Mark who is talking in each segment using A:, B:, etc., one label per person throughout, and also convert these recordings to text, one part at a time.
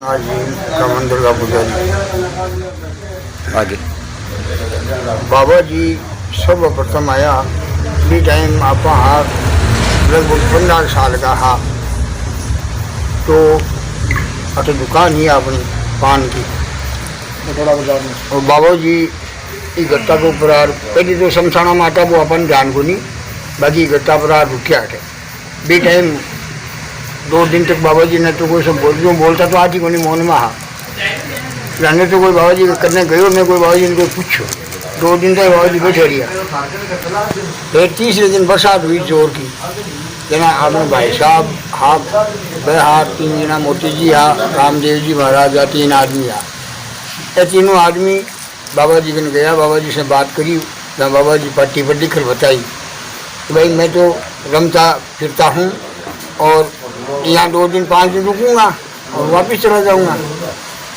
A: आज कामन दुर्गा पूजा जी
B: आगे
A: बाबा जी सर्वप्रथम आया बी टाइम आप लगभग 15 साल का हा तो अट दुकान ही अपनी पान की और बाबा जी गट्टा के ऊपर पहले तो शमशाना माता वो अपन ध्यान को नहीं बाकी गट्टा पर रुकिया थे बी टाइम 2 दिन तक बाबा जी ने तो कोई सब बोलता तो आज ही कोई मौन में हा रहने तो कोई बाबा जी करने गयो मैं कोई बाबा जी ने कोई पूछो 2 दिन तक बाबा जी बैठे रहा फिर तीसरे दिन बरसात हुई जोर की जना आपने भाई साहब हाँ भाई हाथ 3 जना मोती जी हा रामदेव जी महाराज 3 आदमी हा ये तीनों आदमी बाबा जी ने गया बाबा जी से बात करी जहाँ बाबा जी पट्टी पर लिखकर बताई कि भाई मैं तो रमता फिरता हूँ और यहाँ 2 दिन 5 दिन रुकूंगा और वापस चला जाऊंगा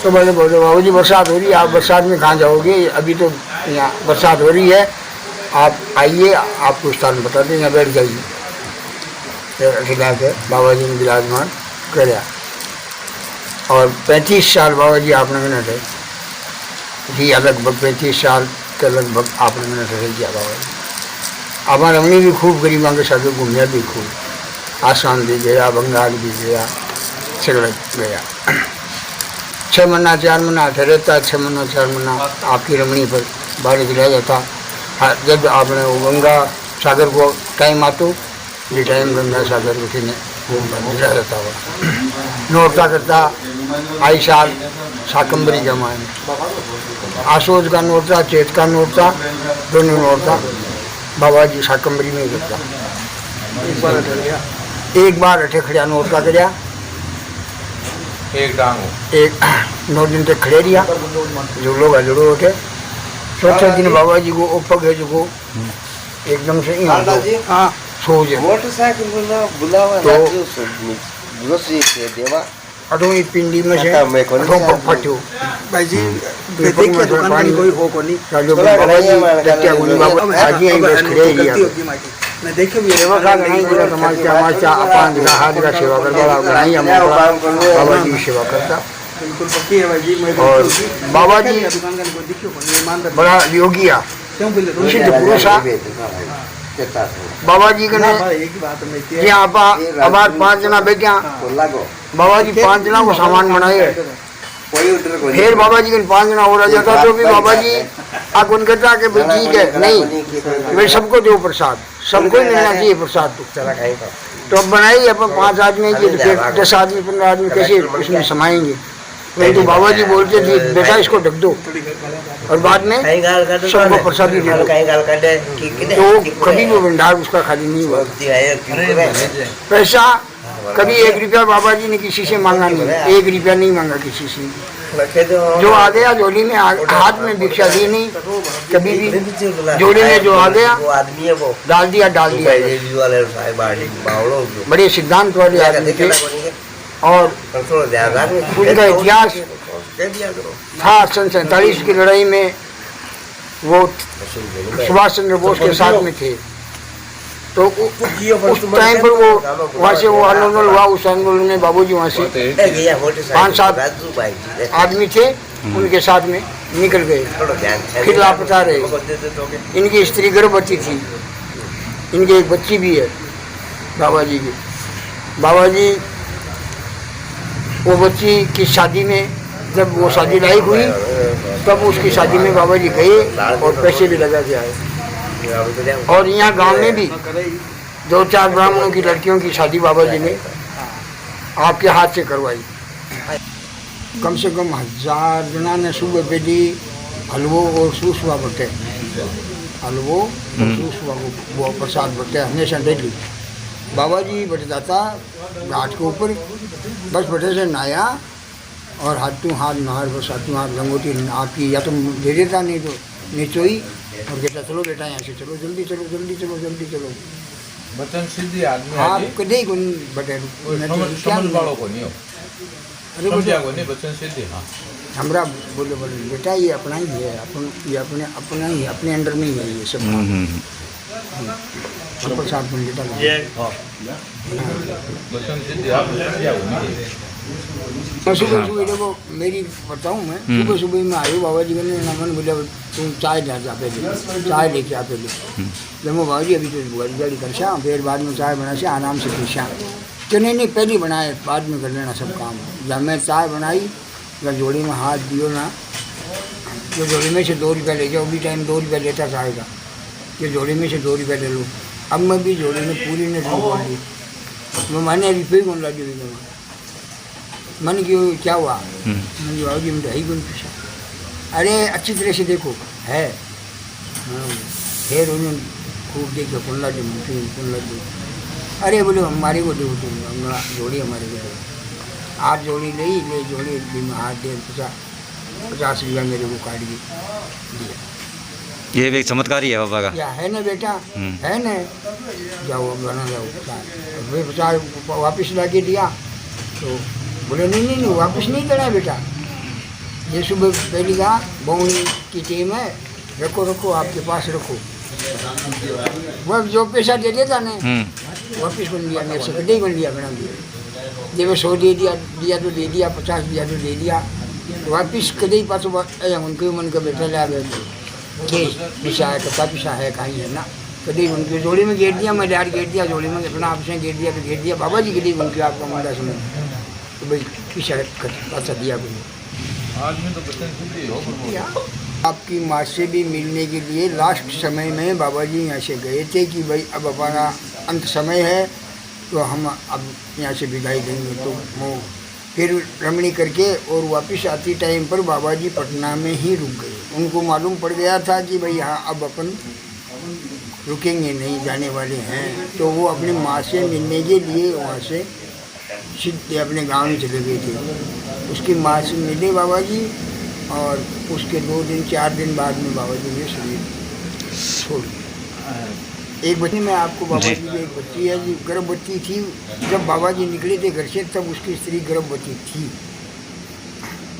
A: तो बोले बाबू जी बरसात हो रही है आप बरसात में कहाँ जाओगे अभी तो यहाँ बरसात हो रही है आप आइए आपको स्थान बता दें यहाँ बैठ जाइए खिला के बाबा जी ने विराजमान कराया और 35 साल बाबा जी आपने मैंने रहे जी लगभग 35 साल के लगभग आपने मैंने रह दिया बाबा जी हमारे हमने भी खूब गरीबों के साथ घूमया भी खूब आसाम भी गया बंगाल भी गया सगड़ा गया 6 महीना 4 महीना ठहरता 6 महीना 4 महीना आपकी रमणी पर बारिश रह जाता जब आपने वो गंगा सागर को टाइम आतो ये टाइम गंगा सागर उठी ने वो रह जाता हुआ नोरता करता आई साल शाकंबरी के मायने आसोज का नोरता चेत का नोरता दोनों नोरता बाबा जी शाकंबरी में ही करता एक बार अठे खड़िया नोरता करया एक 9 दिन तक खड़े रिया जो लोग हजड़ो उठे चौथे दिन बाबा जी को उपग है जो एकदम से सो जाए तो अठो एक पिंडी में से अठो पग फटो भाई जी देखिए दुकान कोई हो को नहीं जो बाबा जी देखते हैं बाबा आज ही बस खड़े रिया मैं देखे भी सेवा का नहीं पूरा समाज का अपन हाथ का सेवा करता नहीं हम बाबा जी की सेवा करता बिल्कुल पक्की है भाई जी मैं और बाबा जी बड़ा योगी आ सिद्ध पुरुष आ बाबा जी ने यहाँ आप 5 जना बैठा बाबा जी 5 जना को सामान बनाए फिर बाबा जी के 5 जना हो रहा जाता तो भी बाबा जी आप उन कहता कि भाई ठीक है नहीं भाई सबको दो प्रसाद सबको ही मिलना चाहिए प्रसाद तो अब बनाइए अपन 5 आदमी की तो फिर 10 आदमी 15 आदमी कैसे उसमें समाएंगे नहीं तो बाबा जी बोलते थे बेटा इसको ढक दो और बाद में सबको प्रसाद ही दे दो तो कभी भी भंडार उसका खाली नहीं हुआ पैसा कभी 1 रुपया बाबा जी ने किसी से मांगा नहीं 1 रुपया नहीं मांगा किसी से जो आ गया जोड़ी में हाथ में भिक्षा दी नहीं कभी भी जोड़ी में जो आ गया डाल दिया बड़े सिद्धांत वाले आदमी थे और उनका इतिहास था 47 की लड़ाई में वो सुभाष चंद्र बोस के साथ में थे तो उस टाइम पर वो वहाँ से वो आंदोलन हुआ उस आंदोलन में बाबूजी वहाँ से 5-7 आदमी थे उनके साथ में निकल गए फिर लापता रहे इनकी स्त्री गर्भवती थी इनकी एक बच्ची भी है बाबा जी की बाबा जी वो बच्ची की शादी में जब वो शादी लायक हुई तब उसकी शादी में बाबा जी गए और पैसे भी लगा के आए। और यहाँ गांव में भी 2-4 ब्राह्मणों की लड़कियों की शादी बाबा जी ने आपके हाथ से करवाई। कम से कम 1000 जना ने सुबह पहली हलवो और सूसवा बटे, हलवो और सूसवा वो प्रसाद बटे हमेशा डेली। बाबा जी बट जाता घाट के ऊपर, बस बटे से नहाया और हाथों हाथ नहार बस हाथों हाथ लंगोटी आपकी या तो दे देता, नहीं तो नीचोई और कहता चलो बेटा यहाँ से चलो, जल्दी चलो जल्दी चलो जल्दी चलो।
C: वचन सिद्धि आदमी
A: हाँ कदे को बटे
C: समझ वालों को नहीं हो,
A: अरे
C: समझा को नहीं वचन सिद्धि। हाँ
A: हमरा बोले बोले बेटा ये अपना ही है, ये अपना ही अपने अंडर में ही है ये सब। प्रसाद बन बेटा
C: वचन सिद्धि आप समझा को नहीं।
A: मैं सुबह सुबह देखो मेरी बताऊँ, मैं सुबह सुबह में आयु बाबा जी ने मन बोले तुम चाय ले जा पहले, चाय लेके आ पहले। जब मैं बाबा जी अभी तो गाड़ी गाड़ी कर शा, फिर बाद में चाय बना से आराम से पीछा तो नहीं पहले बनाए बाद में कर लेना सब काम। जब मैं चाय बनाई जब जोड़ी में हाथ दियो ना, जो जोड़ी में से 2 रुपये ले जाओ, भी टाइम 2 रुपये लेता चाय का, ये जोड़ी में से 2 रुपये ले लो। अब मैं भी जोड़ी में पूरी ने बोल दी, मैं मैंने रुपये कौन लगी हुई मन की क्या हुआ, मैंने बाबू जी मुझे ही कौन पूछा, अरे अच्छी तरह से देखो है। फिर उन्होंने खूब देखो कौन लगी कौन लगी, अरे बोले हमारे को दो तुम जोड़ी हमारे को दो। 8 जोड़ी ले जोड़ी में हाथ दे 50 रुपया मेरे को काट के दिया।
B: ये भी एक चमत्कार ही है बाबा का।
A: क्या है ना बेटा, है ना, जाओ अब बना जाओ। फिर 50 वापस ला के दिया तो बोले नहीं वापस नहीं देना है बेटा, ये सुबह पहली कहा बहुनी की टीम है, रखो आपके पास रखो। वह जो पैसा दे देता ना वापस बन लिया, मेरे से कदे बन लिया बना दिया। जब 100 दे दिया तो दे दिया, 50 दिया तो दे दिया, वापस कदे पास उनके मन का बेटा ला गए के पिछा है कता पिछा है कहीं है ना, कदे उनके जोड़ी में गेट दिया, मैं डार गेट दिया जोड़ी में, अपना आपसे गेट दिया तो गेट दिया। बाबा जी कदे उनके आपका मुंडा सुनो तो भाई पिछा पासा दिया
C: आदमी तो वचन सिद्धि हो।
A: आपकी माँ से भी मिलने के लिए लास्ट समय में बाबा जी यहाँ से गए थे कि भाई अब हमारा अंत समय है तो हम अब यहाँ से विदाई देंगे। तो वो फिर रमणी करके और वापस आती टाइम पर बाबा जी पटना में ही रुक गए। उनको मालूम पड़ गया था कि भाई हाँ अब अपन रुकेंगे नहीं, जाने वाले हैं। तो वो अपनी माँ से मिलने के लिए वहाँ से सीधे अपने गांव में चले गए थे। उसकी माँ से मिले बाबा जी और उसके 2 दिन 4 दिन बाद में बाबा जी ने शरीर छोड़ दिया। एक बच्ची में आपको बाबा जी की एक बच्ची है जी गर्भवती थी, जब बाबा जी निकले थे घर से तब उसकी स्त्री गर्भवती थी,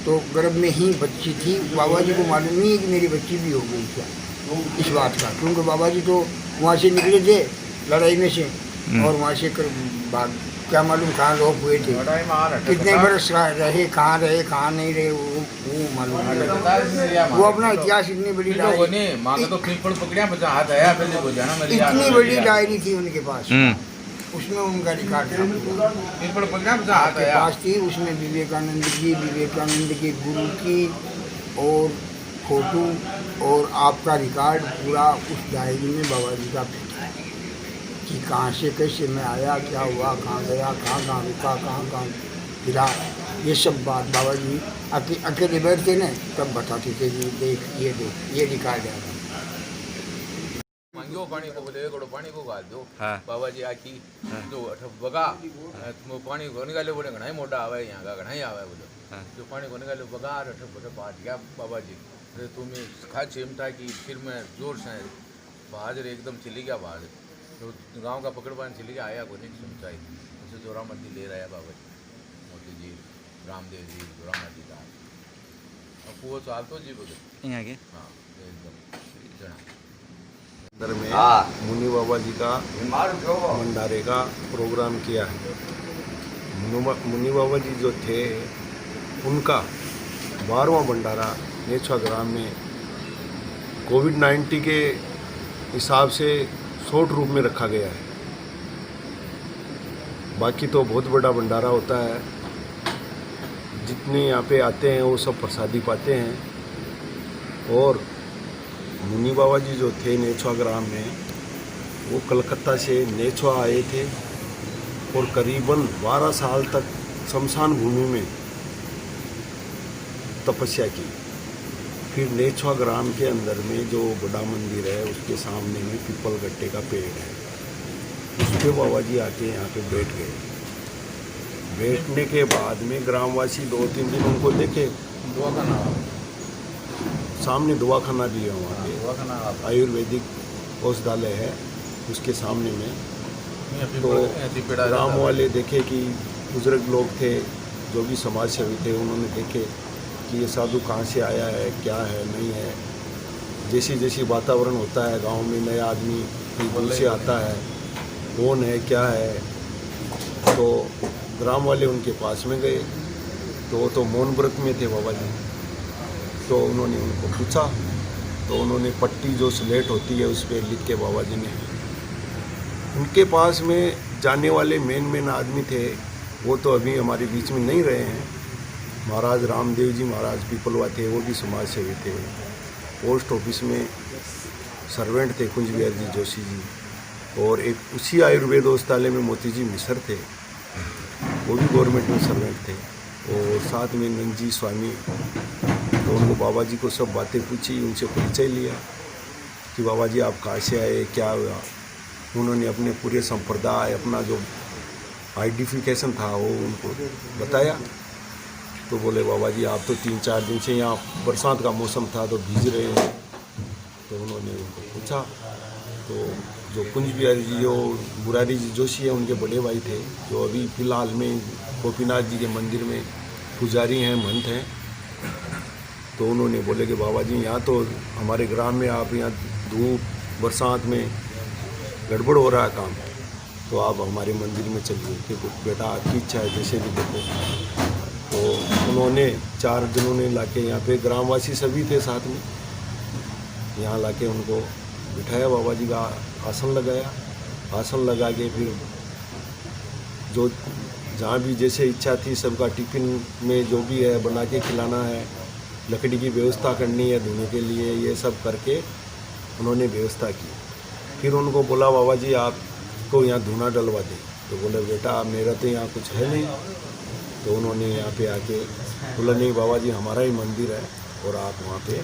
A: तो गर्भ में ही बच्ची थी। बाबा जी को मालूम नहीं है कि मेरी बच्ची भी हो गई क्या इस बात का, क्योंकि बाबा जी तो वहाँ से निकले थे लड़ाई में से और वहाँ से भाग क्या मालूम कहाँ लोग हुए थे, कितने बरस रहे कहाँ नहीं रहे वो मालूम नहीं। वो अपना इतिहास इतनी बड़ी इतनी बड़ी डायरी थी उनके पास, उसमें उनका रिकॉर्ड था आपके पास थी। उसमें विवेकानंद के गुरु की और फोटो और आपका रिकॉर्ड पूरा उस डायरी में बाबा जी का कि कहाँ से कैसे मैं आया, क्या हुआ, कहाँ गया, कहाँ रुका, कहाँ फिरा, ये सब बात बाबा जी अकेले बैठते न तब बताते थे कि देख ये रिकॉर्ड है।
C: मांगो पानी को बोले एकड़ो पानी को गाल दो।
B: हाँ।
C: बाबा जी आकी जो बगा पानी को निकाले बोले घना ही मोटा आवे यहाँ का घना ही आवे बोले।
B: हाँ।
C: जो पानी को निकाले बगा बात गया बाबा जी अरे तुम्हें खा चिमटा की फिर मैं जोर से बहादुर एकदम चली गया बहादुर तो गांव का पकड़वान चली गया आया को नहीं समझाई उसे जोरामती ले रहा है बाबा जी मोदी जी रामदेव जी जोरामती का अब वो चाल तो जी बोले
B: यहाँ के
C: हाँ एकदम जना
D: अंदर में मुनि बाबा जी का भंडारे का प्रोग्राम किया है। मुनि बाबा जी जो थे उनका 12वां भंडारा नेछा ग्राम में कोविड-19 के हिसाब से शॉर्ट रूप में रखा गया है। बाकी तो बहुत बड़ा भंडारा होता है, जितने यहाँ पे आते हैं वो सब प्रसादी पाते हैं। और मुनि बाबा जी जो थे नेछवा ग्राम में, वो कलकत्ता से नेछवा आए थे और करीबन 12 साल तक शमशान भूमि में तपस्या की। फिर नेछवा ग्राम के अंदर में जो बड़ा मंदिर है उसके सामने में पीपल गट्टे का पेड़ है, उस पे बाबा जी आके यहाँ पे बैठ गए। बैठने के बाद में ग्रामवासी 2-3 दिन उनको देखे। सामने दवाखाना भी है वहाँ पे, आयुर्वेदिक औषधालय है उसके सामने में। तो ग्राम वाले देखे कि बुजुर्ग लोग थे जो भी समाज सेवी थे, उन्होंने देखे कि ये साधु कहाँ से आया है, क्या है, नहीं है। जैसी जैसी वातावरण होता है गांव में, नया आदमी कहीं दूर से आता है, कौन है, क्या है, तो ग्राम वाले उनके पास में गए। तो वो तो मौन व्रत में थे बाबा जी। तो उन्होंने उनको पूछा, तो उन्होंने पट्टी जो स्लेट होती है उस पर लिख के बाबा जी ने, उनके पास में जाने वाले मेन आदमी थे, वो तो अभी हमारे बीच में नहीं रहे हैं। महाराज रामदेव जी महाराज पीपलवा थे, वो भी समाज सेवी थे। पोस्ट ऑफिस में सर्वेंट थे कुंज बिहार जी जोशी जी, और एक उसी आयुर्वेद औषधालय में मोती जी मिश्र थे, वो भी गवर्नमेंट में सर्वेंट थे। और साथ में नंदजी स्वामी। तो उनको बाबा जी को सब बातें पूछी, उनसे परिचय लिया कि बाबा जी आप कहाँ से आए, क्या हुआ। उन्होंने अपने पूरे संप्रदाय, अपना जो आइडेंटिफिकेशन था वो उनको बताया। तो बोले बाबा जी आप तो 3-4 दिन से यहाँ, बरसात का मौसम था तो भीज रहे हैं। तो उन्होंने उनको पूछा। तो जो कुंज बिहारी जी, जो मुरारी जी जोशी है, उनके बड़े भाई थे, जो अभी फ़िलहाल में गोपीनाथ जी के मंदिर में पुजारी हैं, महंत हैं। तो उन्होंने बोले कि बाबा जी यहाँ तो हमारे ग्राम में, आप यहाँ धूप बरसात में गड़बड़ हो रहा है काम, तो आप हमारे मंदिर में चलिए कि बेटा आपकी इच्छा है, जैसे भी देखो। तो उन्होंने 4 जनों ने लाके यहाँ पे, ग्रामवासी सभी थे साथ में, यहाँ लाके उनको बिठाया, बाबा जी का आसन लगाया। आसन लगा के फिर जो जहाँ भी जैसे इच्छा थी, सबका टिफ़िन में जो भी है बना के खिलाना है, लकड़ी की व्यवस्था करनी है धोने के लिए, ये सब करके उन्होंने व्यवस्था की। फिर उनको बोला बाबा जी आपको यहाँ धुना डलवा दें। तो बोले बेटा मेरा तो यहाँ कुछ है नहीं। तो उन्होंने यहाँ पे आके बोला नहीं बाबा जी हमारा ही मंदिर है और आप वहाँ पे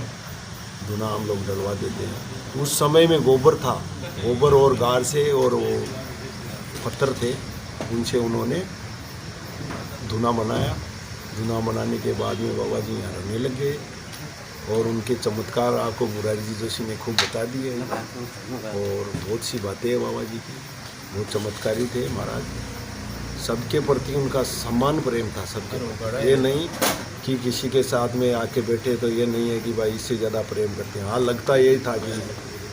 D: धुना हम लोग डलवा देते हैं। उस समय में गोबर था, गोबर और गार से और वो पत्थर थे, उनसे उन्होंने धुना बनाया। धुना बनाने के बाद में बाबा जी यहाँ रहने लग गए। और उनके चमत्कार आपको मुरारी जी जोशी ने खूब बता दिए हैं, और बहुत सी बातें हैं बाबा जी की, बहुत चमत्कारी थे महाराज। सबके प्रति उनका सम्मान प्रेम था, सबके। ये नहीं कि किसी के साथ में आके बैठे तो ये नहीं है कि भाई इससे ज़्यादा प्रेम करते हैं। हाँ, लगता यही था कि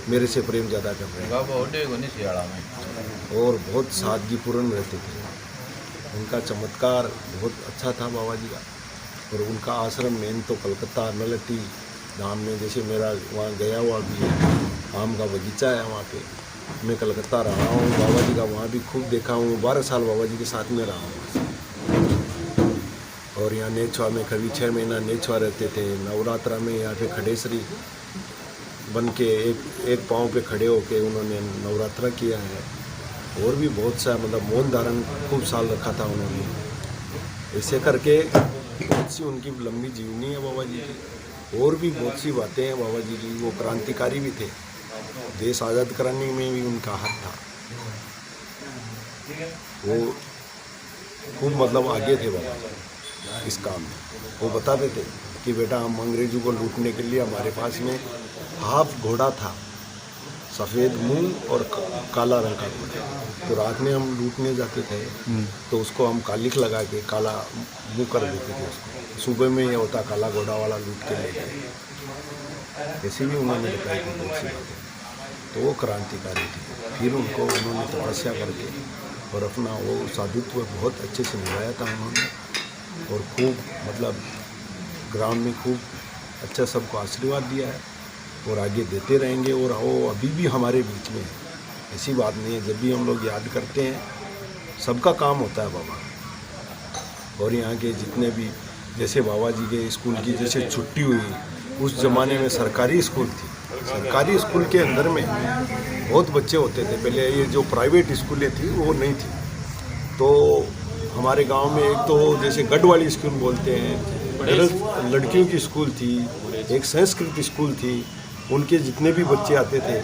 D: मेरे से प्रेम ज़्यादा कर रहे हैं। और बहुत सादगीपूर्ण रहते थे। उनका चमत्कार बहुत अच्छा था बाबा जी का। और उनका आश्रम मेन तो कलकत्ता नलटी धाम में, जैसे मेरा वहाँ गया हुआ भी है, आम का बगीचा है वहाँ पे। मैं कलकत्ता रहा हूँ, बाबा जी का वहाँ भी खूब देखा हूँ। 12 साल बाबा जी के साथ में रहा हूँ। और यहाँ नेछवा में कभी 6 महीना नेछवा रहते थे। नवरात्रा में यहाँ पे खड़ेसरी बन के एक पाँव पे खड़े होके उन्होंने नवरात्रा किया है। और भी बहुत सा, मतलब मौन धारण खूब साल रखा था उन्होंने। ऐसे करके बहुत सी उनकी लंबी जीवनी है बाबा जी की। और भी बहुत सी बातें हैं बाबा जी की। वो क्रांतिकारी भी थे, देश आज़ाद कराने में भी उनका हाथ था। वो खूब मतलब आगे थे बाबा इस काम में। वो बताते थे कि बेटा हम अंग्रेजों को लूटने के लिए, हमारे पास में हाफ घोड़ा था, सफ़ेद मुंह और काला रंग का घोड़ा। तो रात में हम लूटने जाते थे तो उसको हम कालिख लगा के काला मुंह कर देते थे उसको। सुबह में ये होता काला घोड़ा वाला लूट के ले गए। ऐसे भी उन्होंने बताई थी बहुत सी बातें। तो वो क्रांतिकारी थी। फिर उनको उन्होंने तपस्या करके और अपना वो साधुत्व बहुत अच्छे से निभाया था उन्होंने। और खूब मतलब ग्राम में खूब अच्छा सबको आशीर्वाद दिया है और आगे देते रहेंगे। और वो अभी भी हमारे बीच में है, ऐसी बात नहीं है। जब भी हम लोग याद करते हैं, सबका काम होता है बाबा। और यहाँ के जितने भी, जैसे बाबा जी के स्कूल की जैसे छुट्टी हुई उस ज़माने में सरकारी स्कूल थी। सरकारी स्कूल के अंदर में बहुत बच्चे होते थे। पहले ये जो प्राइवेट स्कूलें थी वो नहीं थी। तो हमारे गांव में एक तो जैसे गढ़ वाली स्कूल बोलते हैं, लड़कियों की स्कूल थी, एक संस्कृत स्कूल थी। उनके जितने भी बच्चे आते थे,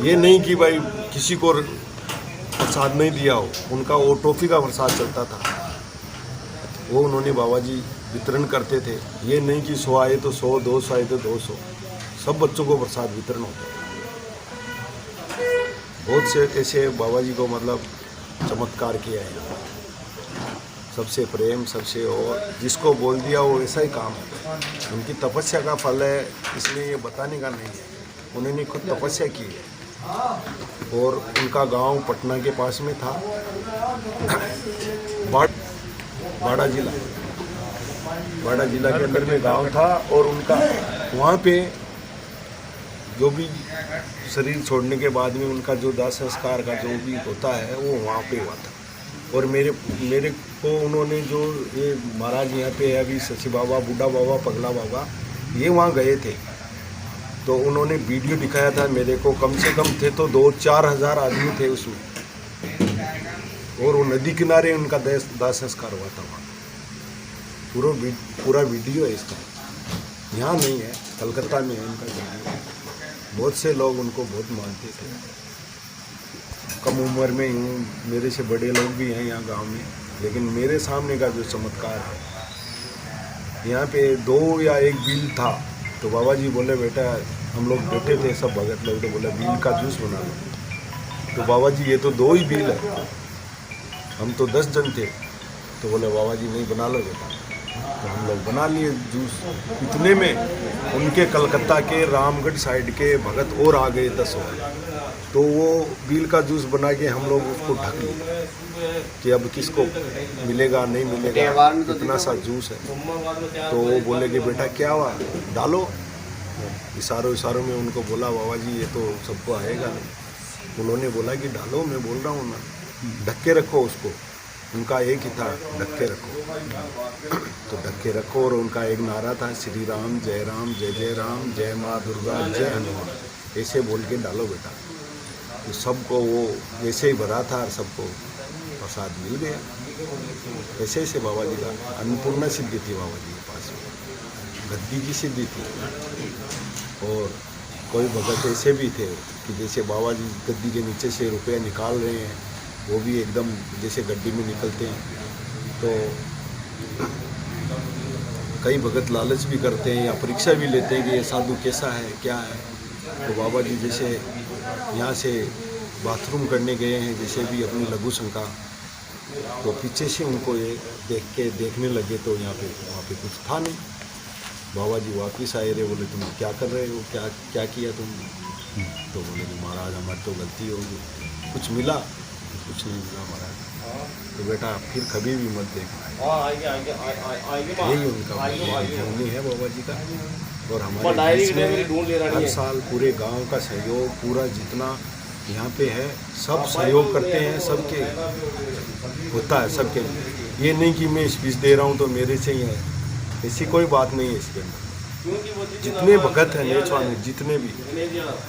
D: ये नहीं कि भाई किसी को प्रसाद नहीं दिया हो, उनका वो टॉफ़ी का प्रसाद चलता था, वो उन्होंने बाबा जी वितरण करते थे। ये नहीं कि 100 आए तो 100, 200 आए तो 200, सब बच्चों को प्रसाद वितरण होता है। बहुत से ऐसे बाबा जी को मतलब चमत्कार किया है, सबसे प्रेम, सबसे, और जिसको बोल दिया वो ऐसा ही काम है। उनकी तपस्या का फल है, इसलिए ये बताने का नहीं है। उन्होंने खुद तपस्या की है। और उनका गांव पटना के पास में था, बाड़ा जिला के अंदर में गांव था। और उनका वहाँ पे जो भी शरीर छोड़ने के बाद में उनका जो दाह संस्कार का जो भी होता है वो वहाँ पे हुआ था। और मेरे को उन्होंने जो ये महाराज यहाँ पे है अभी, शशि बाबा, बूढ़ा बाबा, पगला बाबा, ये वहाँ गए थे तो उन्होंने वीडियो दिखाया था मेरे को। कम से कम थे तो 2-4 हज़ार आदमी थे उसमें। और वो नदी किनारे उनका दाह संस्कार हुआ था वहाँ। पूरा वीडियो है इसका, यहाँ नहीं है, कलकत्ता में है उनका वीडियो। बहुत से लोग उनको बहुत मानते थे। कम उम्र में हूँ, मेरे से बड़े लोग भी हैं यहाँ गांव में, लेकिन मेरे सामने का जो चमत्कार है, यहाँ पे 2 या 1 बील था तो बाबा जी बोले बेटा, हम लोग बैठे थे सब भगत लोग, तो बोले बील का जूस बना लो। तो बाबा जी ये तो 2 ही बील है, हम तो 10 जन थे। तो बोले बाबा जी नहीं, बना लो बेटा। तो हम लोग बना लिए जूस। इतने में उनके कलकत्ता के रामगढ़ साइड के भगत और आ गए 10 और। तो वो बील का जूस बना के हम लोग उसको ढक लिए कि अब किसको मिलेगा नहीं मिलेगा, इतना सा जूस है। तो वो बोले कि बेटा क्या हुआ, डालो। इशारों में उनको बोला बाबा जी ये तो सबको आएगा नहीं। उन्होंने बोला कि डालो, मैं बोल रहा हूँ ना, ढक के रखो उसको। उनका एक ही था, ढक के रखो। तो ढक के रखो। और उनका एक नारा था, श्री राम, जय जय राम, जय माँ दुर्गा, जय हनुमान, ऐसे बोल के डालो बेटा। तो सबको वो ऐसे ही भरा था और सबको प्रसाद मिल गया। ऐसे ऐसे बाबा जी का अन्नपूर्णा सिद्धि थी बाबा जी के पास में, गद्दी की सिद्धि थी। और कोई भगत ऐसे भी थे कि जैसे बाबा जी गद्दी के नीचे से रुपया निकाल रहे हैं, वो भी एकदम जैसे गड्डी में निकलते हैं। तो कई भगत लालच भी करते हैं या परीक्षा भी लेते हैं कि ये साधु कैसा है, क्या है। तो बाबा जी जैसे यहाँ से बाथरूम करने गए हैं, जैसे भी अपनी लघु शंका, तो पीछे से उनको ये देखने लगे। तो वहाँ पे कुछ था नहीं। बाबा जी वापिस आए रहे, बोले तुम क्या कर रहे हो, क्या किया तुम। तो बोले कि महाराज हमारी तो गलती होगी, कुछ मिला, कुछ नहीं मिला महाराज। तो बेटा फिर कभी भी मत देखना। यही उनका जीवनी है बाबा जी का। और हमारे देश में हर साल पूरे गांव का सहयोग, पूरा जितना यहाँ पे है सब सहयोग करते हैं, सबके होता है सबके। ये नहीं कि मैं स्पीच दे रहा हूँ तो मेरे से ही है, ऐसी कोई बात नहीं है इसके अंदर। जितने भगत हैं नेचवा में, जितने भी,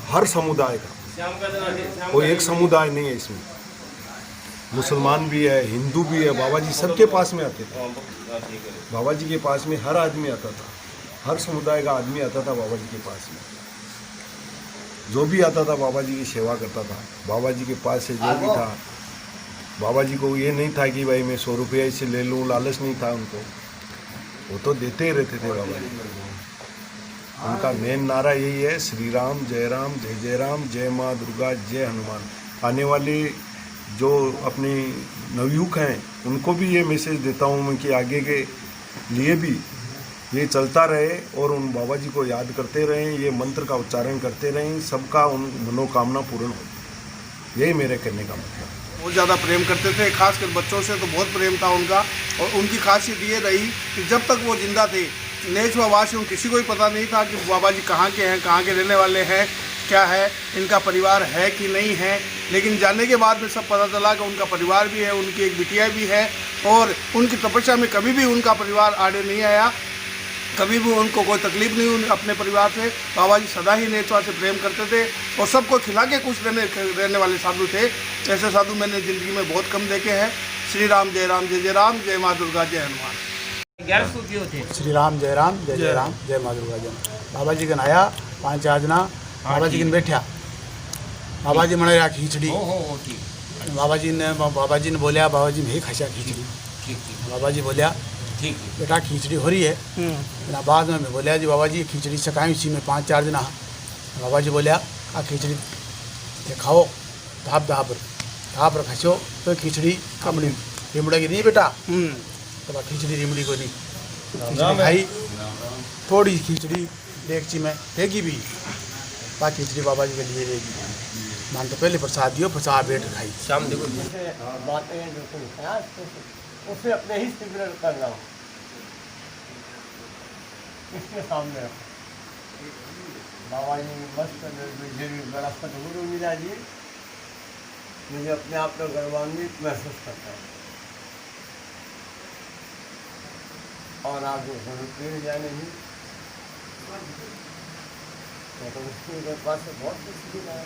D: हर समुदाय का, कोई एक समुदाय नहीं है इसमें। मुसलमान भी है, हिंदू भी है, बाबा जी सबके पास में आते थे। बाबा जी के पास में हर आदमी आता था, हर समुदाय का आदमी आता था बाबा जी के पास में। जो भी आता था बाबा जी की सेवा करता था। बाबा जी के पास से जो भी था, बाबा जी को ये नहीं था कि भाई मैं 100 रुपया इससे ले लूँ, लालच नहीं था उनको, वो तो देते ही रहते थे बाबा जी। उनका मेन नारा यही है, श्री राम, जय राम, जय माँ दुर्गा, जय हनुमान। आने वाले जो अपने नवयुवक हैं उनको भी ये मैसेज देता हूँ मैं कि आगे के लिए भी ये चलता रहे और उन बाबा जी को याद करते रहें, ये मंत्र का उच्चारण करते रहें, सबका उन मनोकामना पूर्ण हो। यही मेरे कहने का मतलब।
E: बहुत ज़्यादा प्रेम करते थे, खासकर बच्चों से तो बहुत प्रेम था उनका। और उनकी खासियत ये रही कि जब तक वो जिंदा थे, नेचवा वासियों किसी को ही पता नहीं था कि बाबा जी कहाँ के हैं, कहाँ के रहने वाले हैं, क्या है, इनका परिवार है कि नहीं है। लेकिन जानने के बाद में सब पता चला कि उनका परिवार भी है, उनकी एक बिटिया भी है। और उनकी तपस्या में कभी भी उनका परिवार आड़े नहीं आया। कभी भी उनको कोई तकलीफ नहीं हुई अपने परिवार से। बाबा जी सदा ही नेचवा से प्रेम करते थे और सबको खिला के खुश रहने वाले साधु थे। ऐसे साधु मैंने ज़िंदगी में बहुत कम देखे हैं। श्री राम जय राम जय जय राम, जय माँ दुर्गा जय हनुमान।
F: 11 सूफियों थे।
G: श्री राम जय राम जय जय राम, जय माँ दुर्गा जय। बाबा जी कन आया 5 आजना, बाबा जी कन बैठा, बाबा जी मना खींचड़ी। बाबा जी ने बोलिया, बाबा जी नहीं खाया खींचड़ी। बाबा जी बोलिया
F: ठीक
G: बेटा खींचड़ी हो रही है। ना बाद में मैं बोलिया जी बाबा जी खींचड़ी सकाई उसी में 5-4 दिन। बाबा जी बोलिया आ खींचड़ी खाओ, धाप धाप खाचो तो खींचड़ी कमड़ी रिमड़ेगी नहीं बेटा। तो खींचड़ी रिमड़ी को नहीं, खींचड़ी खाई, थोड़ी खींचड़ी डेगची में फेंकी भी, बाकी खींचड़ी बाबा जी के लिए रहेगी। मान तो पहले प्रसाद दियो, प्रसाद बैठ खाई।
F: शाम देखो
H: बातें जो तुम प्रयास उसे अपने ही सिमरन कर रहा हूँ, इसके सामने रखो। बाबा जी मस्त मुझे भी बड़ा सदगुरु मिला जी, मुझे अपने आप को गौरवान्वित महसूस करता हूँ। और आगे गुरु पीर जाए नहीं, तो उसके पास से बहुत कुछ मिला,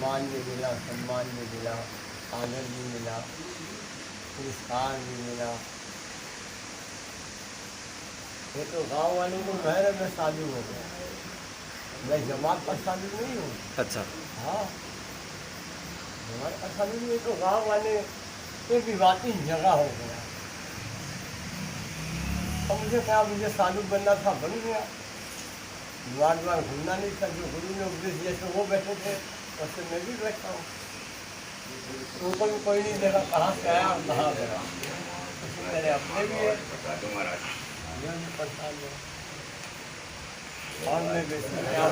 H: मान भी मिला, सम्मान भी मिला, आनंद भी मिला, पुरस्कार भी मिला। ये तो गांव वालों को महर में शादी हो गया, मैं जमात पर शादी नहीं हूँ।
B: अच्छा।
H: हाँ, जमात पर शादी नहीं, तो गांव वाले एक विवादी जगह हो गया। अब मुझे क्या, मुझे साधु बनना था, बन गया। द्वार घूमना नहीं था, जो गुरु ने उपदेश दिया तो वो बैठे थे, उससे मैं भी बैठता हूँ। उनको भी कोई नहीं देखा कहाँ से आया और कहाँ गया, मेरे अपने भी है, ये भी परेशान है। और मैं बेसिक क्या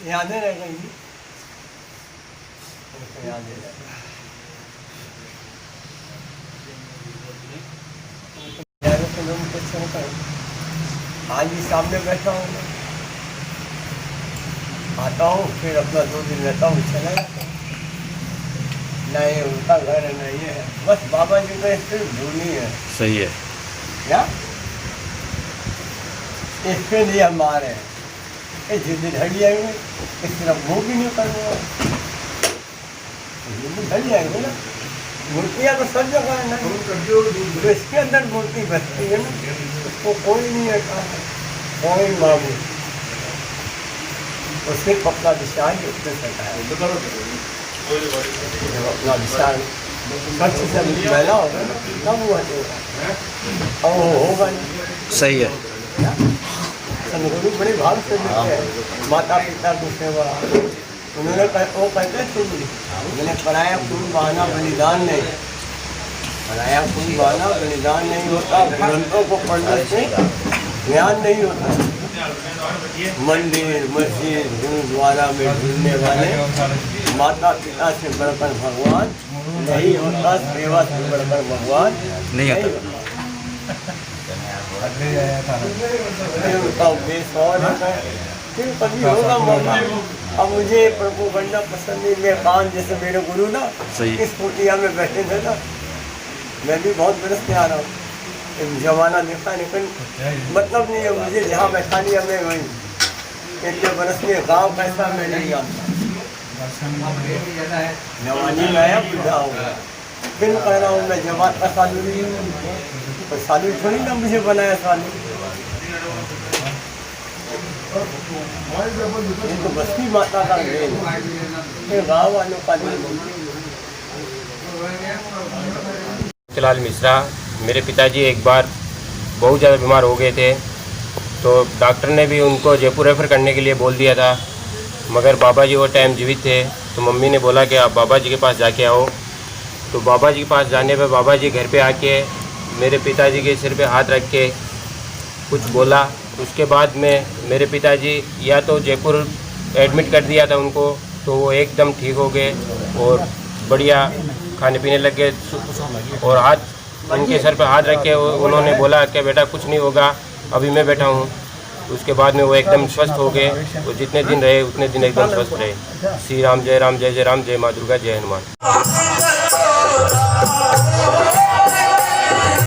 H: यादें रह गई, यादें रह गई। आज भी सामने बैठा हूँ, आता हूँ, फिर अपना 2 दिन रहता हूँ, चला जाता हूँ। न ये उनका घर है, न ये है, बस बाबा जी का सिर्फ भूमि है।
B: सही है
H: क्या इसके लिए हम आ रहे हैं, जिस दिन ढल जाएंगे इस तरफ मुँह भी नहीं करूँगा, ढल जाएंगे ना। मूर्तियाँ तो सब जगह है ना, तो इसके अंदर मूर्ति बसती है ना, उसको कोई नहीं है कहा, कोई मामू, तो सिर्फ अपना विशाल उसने सटाया। जब अपना विशाल स्वच्छ से मैला होगा ना, तब वो हटेगा, और वो होगा नहीं।
B: सही है।
H: सदगुरु बड़े भाव से मिलते हैं, माता पिता की सेवा। उन्होंने वो कहते थे, मैंने पराया खून बहाना बलिदान नहीं, पराया खून बहाना बलिदान नहीं होता। ग्रंथों को पढ़ने से ज्ञान नहीं होता। मंदिर मस्जिद गुरुद्वारा में जुड़ने वाले माता पिता से बढ़कर भगवान नहीं होता, सेवा से बढ़कर भगवान
B: नहीं होता।
H: उनका उद्देश्य और है, फिर कभी होगा मौका। अब मुझे प्रभु बनना पसंद नहीं, मैं कान जैसे मेरे गुरु ना इस कुटिया में बैठे थे ना, मैं भी बहुत बरस से आ रहा हूँ, जमाना देखा, लेकिन मतलब नहीं है मुझे, जहाँ बैठा लिया मैं वहीं। इतने बरस में गाँव कैसा मैं नहीं आता, जवानी में आया बुढ़ा हो गया, फिर कह रहा हूँ मैं जमात का साधु नहीं हूँ, पर साधु थोड़ी ना मुझे बनाया साधु। तो बस्ती माता का मेल, गाँव वालों का नहीं।
I: लाल मिश्रा, मेरे पिताजी एक बार बहुत ज़्यादा बीमार हो गए थे, तो डॉक्टर ने भी उनको जयपुर रेफ़र करने के लिए बोल दिया था, मगर बाबा जी वो टाइम जीवित थे। तो मम्मी ने बोला कि आप बाबा जी के पास जाके आओ। तो बाबा जी के पास जाने पे बाबा जी घर पे आके मेरे पिताजी के सिर पे हाथ रख के कुछ बोला। उसके बाद में मेरे पिताजी या तो जयपुर एडमिट कर दिया था उनको, तो वो एकदम ठीक हो गए और बढ़िया खाने पीने लग गए। और हाथ उनके सर पे हाथ रख के उन्होंने बोला कि बेटा कुछ नहीं होगा, अभी मैं बैठा हूँ। उसके बाद में वो एकदम स्वस्थ हो गए। वो जितने दिन रहे उतने दिन एकदम स्वस्थ रहे। श्री राम, जय जय राम, जय माँ दुर्गा, जय हनुमान।